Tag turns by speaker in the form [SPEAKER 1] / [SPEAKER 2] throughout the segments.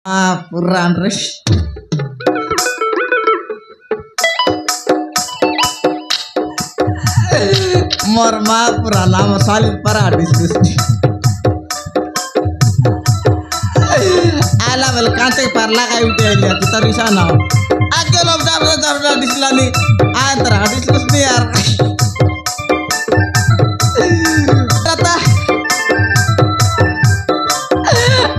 [SPEAKER 1] Puran res. Morma purana masal para discuss. Ala vel kante parla kai utelia kita risana. Ake lob dabra dislani. Antara discuss ni yaar.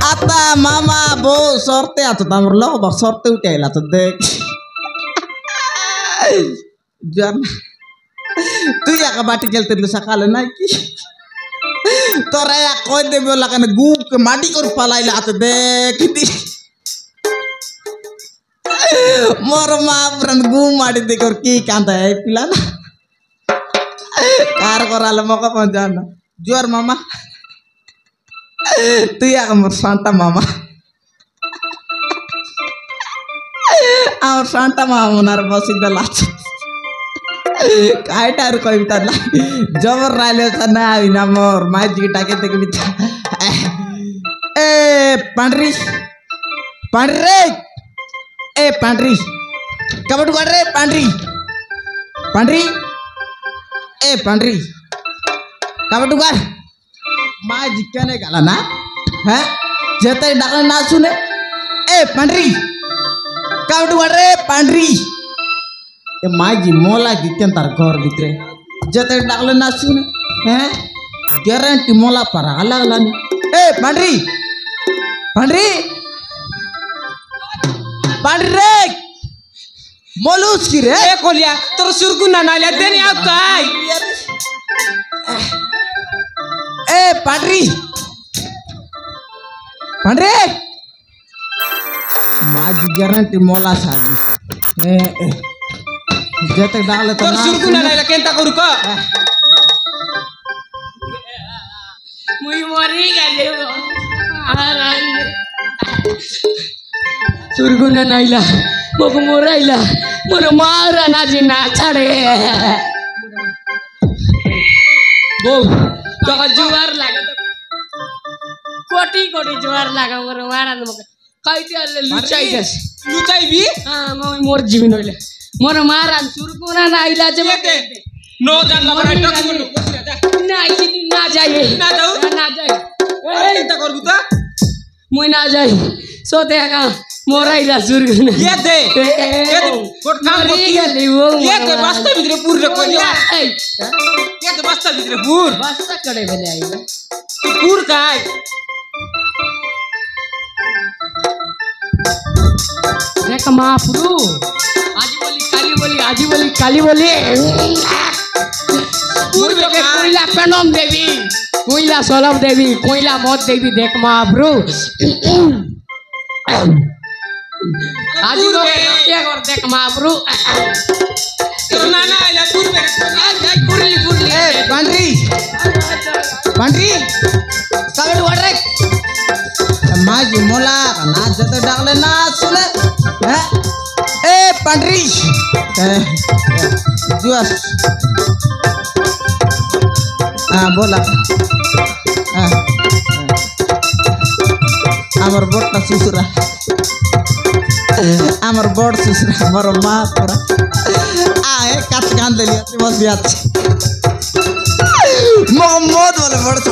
[SPEAKER 1] Ata mama bo sorte atau tamur lo bak sorte utelia tu dek. Jan. Tu ya kabati jelte lu sakala naiki. Tore ya koi de bola kan gu ke madi kor palai la tu dek. Morma pran gu madi de kor ki kanta hai pilana. Kar koral moka panjana. Juar mama. Tu ya kamar santa mama. Our santa mama narvasi dalat. Kai taru koi bitala. Jawar rale sana ina mor. Mai jita ke teke bita. Pandri. Pandri. Pandri. Kamu tukar Pandri. Pandri. Pandri. Kamu tukar. Mai jika ne kala na. Jeta daklan na sune. Pandri. Kamu tukar Pandri. Maji mola gitan targor bitre jate dakle nasune guarantee mola para ala alani Pandri Pandri Pandri molus ki re
[SPEAKER 2] kolia tor surgu na nalia deni ab kai
[SPEAKER 1] Pandri Pandri maji guarantee mola sagi jate dakle
[SPEAKER 2] tor surgu na nalia kenta koru ko
[SPEAKER 3] mui mori gale surgu na naila moku moraila moro mara na jina chade bo to juar laga koti koti juar laga moro mara no kaiti
[SPEAKER 2] luchai bi
[SPEAKER 3] moi mor jibin hoile moro mara surgu na naila je
[SPEAKER 2] no janla bara tok monu
[SPEAKER 3] na ini na jaye
[SPEAKER 2] na jau
[SPEAKER 3] na jaye
[SPEAKER 2] kenta korbu ta
[SPEAKER 3] moi na jaye so te ka moraila surgu na
[SPEAKER 2] yete kot kam koti yete basta bidre pur re kolia yete basta bidre pur
[SPEAKER 3] basta kade bele aila
[SPEAKER 2] pur kai
[SPEAKER 3] देख महाप्रभु आजी बोली काली बोली पूर्व के कोयला पेनम देवी कोयला सोलम देवी कोयला मौत देवी देख महाप्रभु आजी को क्या कर देख महाप्रभु
[SPEAKER 2] तो नाना आइला पूर्व
[SPEAKER 3] कुरली
[SPEAKER 1] Pandri Pandri kamu tukar re maji mola na jate dakle nasune Pandri juas bola amar bot na susura amar bot susura maro ma pura kat kan de lihat bos lihat Mohammad wala bot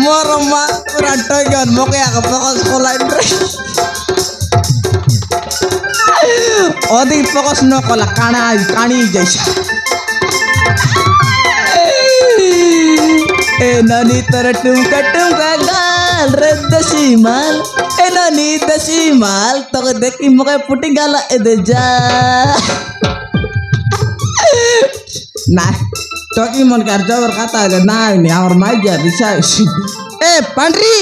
[SPEAKER 1] maro ma pura togan mo kaya kapag sekolah ini Odi fokus no kola kani jaisa. Nani teratum gal redda simal. Nani dasimal to deki moke puti gala edeja. Nah, toki mon karja berkata na ini amar maja bisa. Pandri.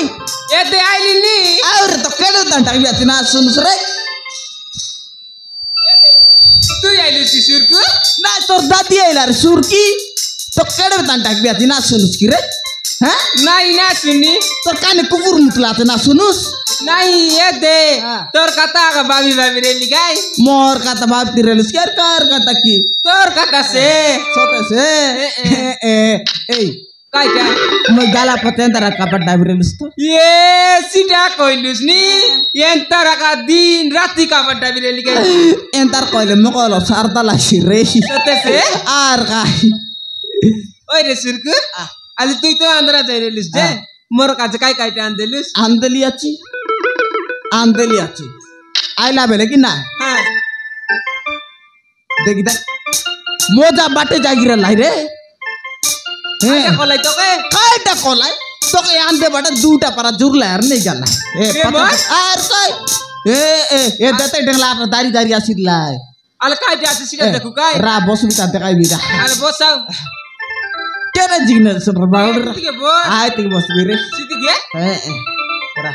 [SPEAKER 2] yete ailini
[SPEAKER 1] Aur to kedo tantak biatina sunusrek.
[SPEAKER 2] tu ailu si surgu
[SPEAKER 1] Na tor dati ailar surki to kedo tantak biatina sunus kire.
[SPEAKER 2] nai na suni
[SPEAKER 1] Tor kan kufur mutlat na sunus.
[SPEAKER 2] nai yete tor kata ka babi reli gai
[SPEAKER 1] Mor kata bab tirelus kar kata ki.
[SPEAKER 2] tor kata se
[SPEAKER 1] Sote se.
[SPEAKER 2] कायटा
[SPEAKER 1] मैं गाला पते तारा कपट डाबिरेलुस तो
[SPEAKER 2] ये सीटा कोइलुस नी एंतरा का दिन राति का बड्डा बिरेली के
[SPEAKER 1] entar koile mokolo sarta la shire
[SPEAKER 2] सते से
[SPEAKER 1] ar kai
[SPEAKER 2] ओए रे सुरकु अलि तुई तो आंध्रा जाइरेलुस जे मोर काज काय कायटा आंदेलुस
[SPEAKER 1] andeli achi आइला बेले कि ना
[SPEAKER 2] हां
[SPEAKER 1] देखि त मोजा बाटे जागिरा लाई रे
[SPEAKER 2] ए कोलाई तो के
[SPEAKER 1] कायटा कोलाई तो के आंदे बाटे दूटा para जुरला यार नहीं गला आर काय ए दते डंगला दारी दारी आसिला
[SPEAKER 2] अल कायटा आसी सीटा देखु काय
[SPEAKER 1] रा बसु ता देखाइ बिरा
[SPEAKER 2] अल बोसाउ
[SPEAKER 1] केना जिग्न सर बाउडर
[SPEAKER 2] ठीक है बोस
[SPEAKER 1] आय तिक बस बिरे
[SPEAKER 2] सीधी के
[SPEAKER 1] रा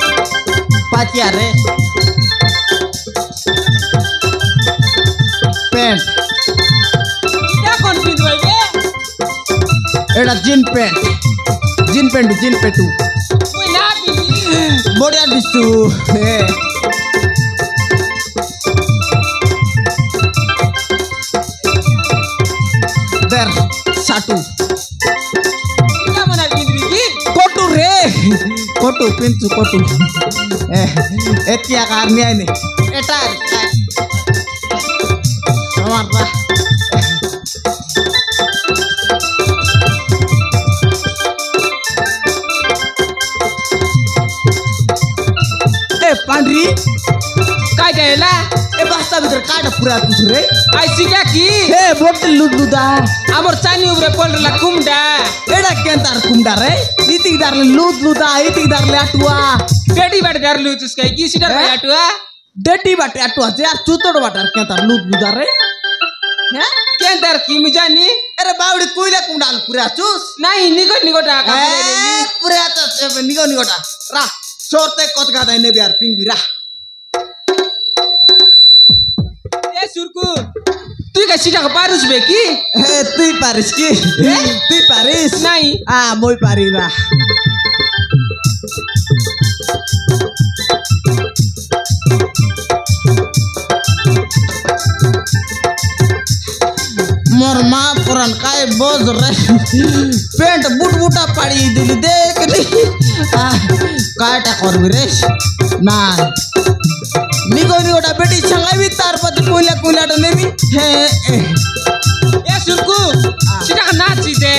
[SPEAKER 1] पाचिया रे पैंट
[SPEAKER 2] क्या कौन पिंद भाई के
[SPEAKER 1] एड़ा जीन पेंटू
[SPEAKER 2] कोई ना पिंदी
[SPEAKER 1] बढ़िया दिसु दर साटू
[SPEAKER 2] क्या मना पिंदी की
[SPEAKER 1] कोटू रे कोटू पिंचू कोटू एतिया कारनी आने एटा हमारा ए पांडरी
[SPEAKER 2] काय गयला
[SPEAKER 1] ए बास्ता भीतर काटा पूरा तुसरे
[SPEAKER 2] आई सीटा की
[SPEAKER 1] ए बोतल लुदुदा
[SPEAKER 2] आमर चानी उबरे पडला कुमडा
[SPEAKER 1] एड़ा केंतार कुमडा रे इतिक दारले लुदुदा इतिक दारले अटुआ
[SPEAKER 2] बेटी बाटे डरलु तुसका की सीटा
[SPEAKER 1] ए?
[SPEAKER 2] बाटुआ
[SPEAKER 1] डेटी बाटे अटुआ जे यार चुतड़ बाटे केंतार लुदुदा रे हैं
[SPEAKER 2] क्या दर की मुजानी
[SPEAKER 1] अरे बावड़ी कोइला कुमडाल पूरा चुस
[SPEAKER 2] नहीं निको निको टाका
[SPEAKER 1] ए पूरा तो निगो निगोटा रा सोरते कत गादा ने बिहार पिंग बिरा
[SPEAKER 2] ए सुरकु तू का सीटा का पारुस बे की
[SPEAKER 1] ए तुई पारिस की तुई पारिस
[SPEAKER 2] नहीं
[SPEAKER 1] आ मोई पारिरा मोर माँ पुरान काय बोझ रे पेंट बुट बुटा पाड़ी दिली देख नी कायटा करबी रे ना निगो निगोटा बेटी छंगाई भी तार पति कोइला कोइला नेबी हे
[SPEAKER 2] ए सुरकु सीटा का नाची दे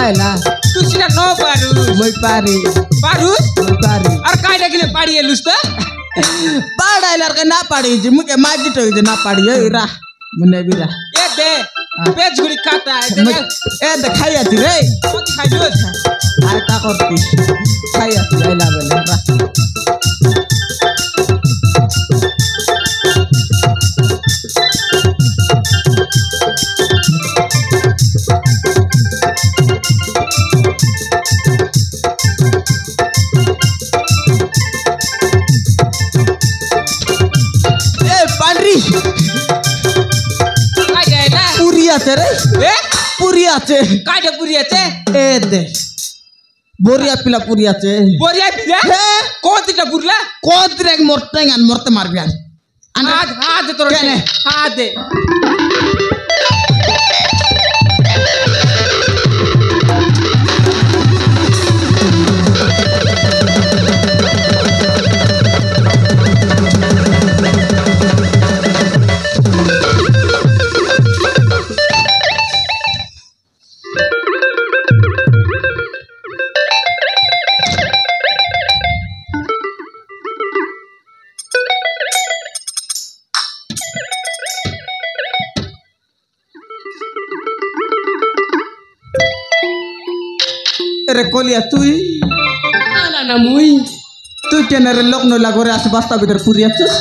[SPEAKER 1] आयला
[SPEAKER 2] तू सीटा नो पारु
[SPEAKER 1] मोई पारी
[SPEAKER 2] पारुस
[SPEAKER 1] मोई पारी
[SPEAKER 2] और कायडा किने पाड़ी एलुस त
[SPEAKER 1] पाड़ाइलर के ना पाड़ी जी मुके माजी तो ना पाड़ी है रा मने बिरा
[SPEAKER 2] ए दे पेज गुड़ी खाता है
[SPEAKER 1] ए दे खाइया थी रे
[SPEAKER 2] कति खाइदोस
[SPEAKER 1] आय ता करती खाइया थी आइला बेला रा আছে রে
[SPEAKER 2] এ
[SPEAKER 1] পুরি আছে
[SPEAKER 2] কাইটা পুরি আছে
[SPEAKER 1] এ দে বরিয়া পিলা পুরি আছে
[SPEAKER 2] বরিয়া পিলা
[SPEAKER 1] হ্যাঁ
[SPEAKER 2] কোনটা পুরলা
[SPEAKER 1] কোনটা মরতে মরতে মারবি আর
[SPEAKER 2] হাত তোর হাত দে
[SPEAKER 1] रे कोलिया তুই
[SPEAKER 3] না না মুই
[SPEAKER 1] তুই কেন রে লোক নইলা ঘরে আসে বাস্তা ভিতর পুরি আছিস